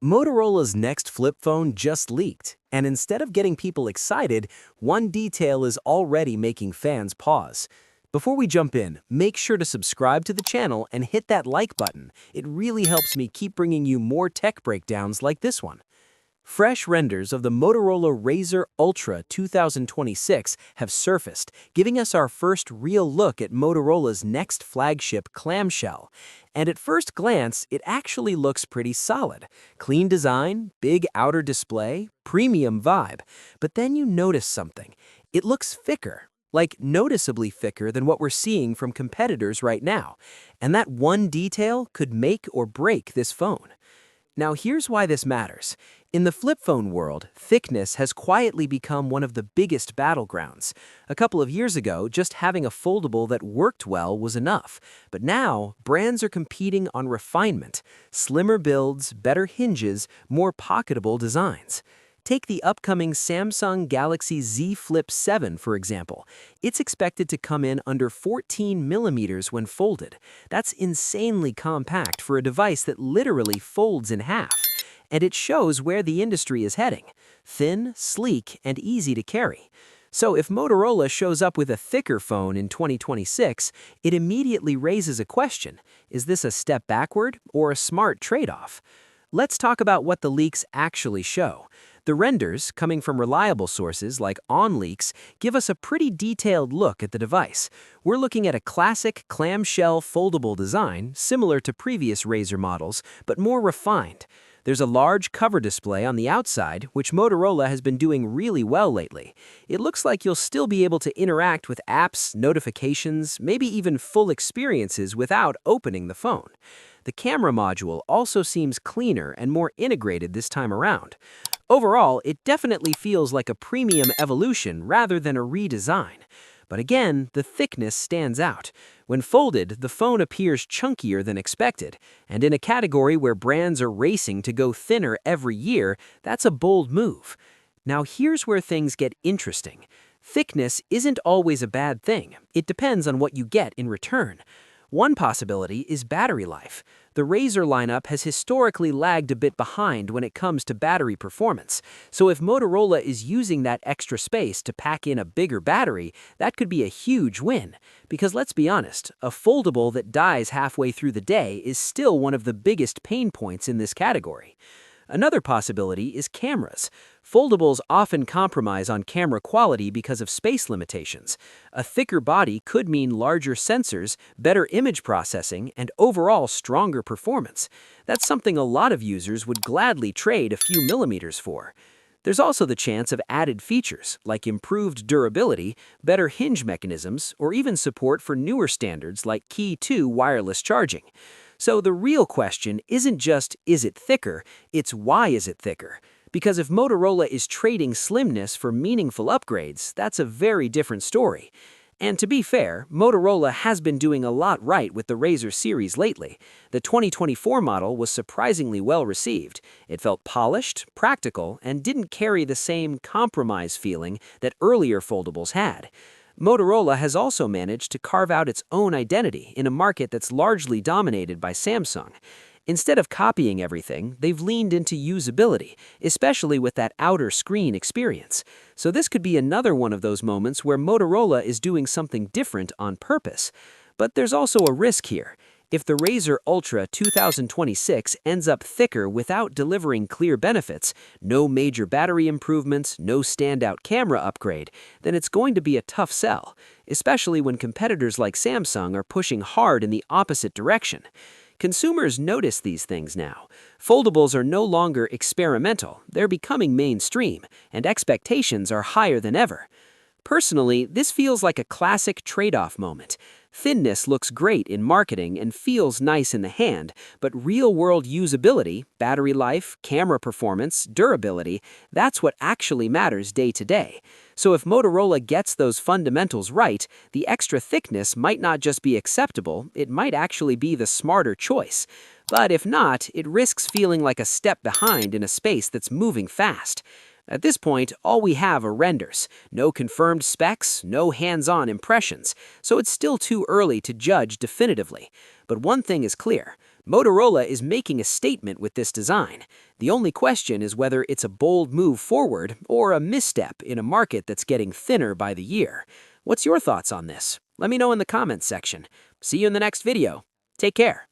Motorola's next flip phone just leaked, and instead of getting people excited, one detail is already making fans pause. Before we jump in, make sure to subscribe to the channel and hit that like button. It really helps me keep bringing you more tech breakdowns like this one. Fresh renders of the Motorola Razr Ultra 2026 have surfaced, giving us our first real look at Motorola's next flagship clamshell. And at first glance, it actually looks pretty solid. Clean design, big outer display, premium vibe. But then you notice something. It looks thicker. Like noticeably thicker than what we're seeing from competitors right now. And that one detail could make or break this phone. Now here's why this matters. In the flip phone world, thickness has quietly become one of the biggest battlegrounds. A couple of years ago, just having a foldable that worked well was enough. But now, brands are competing on refinement, slimmer builds, better hinges, more pocketable designs. Take the upcoming Samsung Galaxy Z Flip 7, for example. It's expected to come in under 14 millimeters when folded. That's insanely compact for a device that literally folds in half. And it shows where the industry is heading. Thin, sleek, and easy to carry. So if Motorola shows up with a thicker phone in 2026, it immediately raises a question. Is this a step backward or a smart trade-off? Let's talk about what the leaks actually show. The renders, coming from reliable sources like OnLeaks, give us a pretty detailed look at the device. We're looking at a classic clamshell foldable design, similar to previous Razr models, but more refined. There's a large cover display on the outside, which Motorola has been doing really well lately. It looks like you'll still be able to interact with apps, notifications, maybe even full experiences without opening the phone. The camera module also seems cleaner and more integrated this time around. Overall, it definitely feels like a premium evolution rather than a redesign. But again, the thickness stands out. When folded, the phone appears chunkier than expected, and in a category where brands are racing to go thinner every year, that's a bold move. Now here's where things get interesting. Thickness isn't always a bad thing. It depends on what you get in return. One possibility is battery life. The Razr lineup has historically lagged a bit behind when it comes to battery performance, so if Motorola is using that extra space to pack in a bigger battery, that could be a huge win. Because let's be honest, a foldable that dies halfway through the day is still one of the biggest pain points in this category. Another possibility is cameras. Foldables often compromise on camera quality because of space limitations. A thicker body could mean larger sensors, better image processing, and overall stronger performance. That's something a lot of users would gladly trade a few millimeters for. There's also the chance of added features, like improved durability, better hinge mechanisms, or even support for newer standards like Key 2 wireless charging. So the real question isn't just, is it thicker? It's why is it thicker? Because if Motorola is trading slimness for meaningful upgrades, that's a very different story. And to be fair, Motorola has been doing a lot right with the Razr series lately. The 2024 model was surprisingly well received. It felt polished, practical, and didn't carry the same compromise feeling that earlier foldables had. Motorola has also managed to carve out its own identity in a market that's largely dominated by Samsung. Instead of copying everything, they've leaned into usability, especially with that outer screen experience. So this could be another one of those moments where Motorola is doing something different on purpose. But there's also a risk here. If the Razr Ultra 2026 ends up thicker without delivering clear benefits, no major battery improvements, no standout camera upgrade, then it's going to be a tough sell, especially when competitors like Samsung are pushing hard in the opposite direction. Consumers notice these things now. Foldables are no longer experimental, they're becoming mainstream, and expectations are higher than ever. Personally, this feels like a classic trade-off moment. Thinness looks great in marketing and feels nice in the hand, but real-world usability, battery life, camera performance, durability, that's what actually matters day to day. So if Motorola gets those fundamentals right, the extra thickness might not just be acceptable, it might actually be the smarter choice. But if not, it risks feeling like a step behind in a space that's moving fast. At this point, all we have are renders. No confirmed specs, no hands-on impressions, so it's still too early to judge definitively. But one thing is clear, Motorola is making a statement with this design. The only question is whether it's a bold move forward or a misstep in a market that's getting thinner by the year. What's your thoughts on this? Let me know in the comments section. See you in the next video. Take care.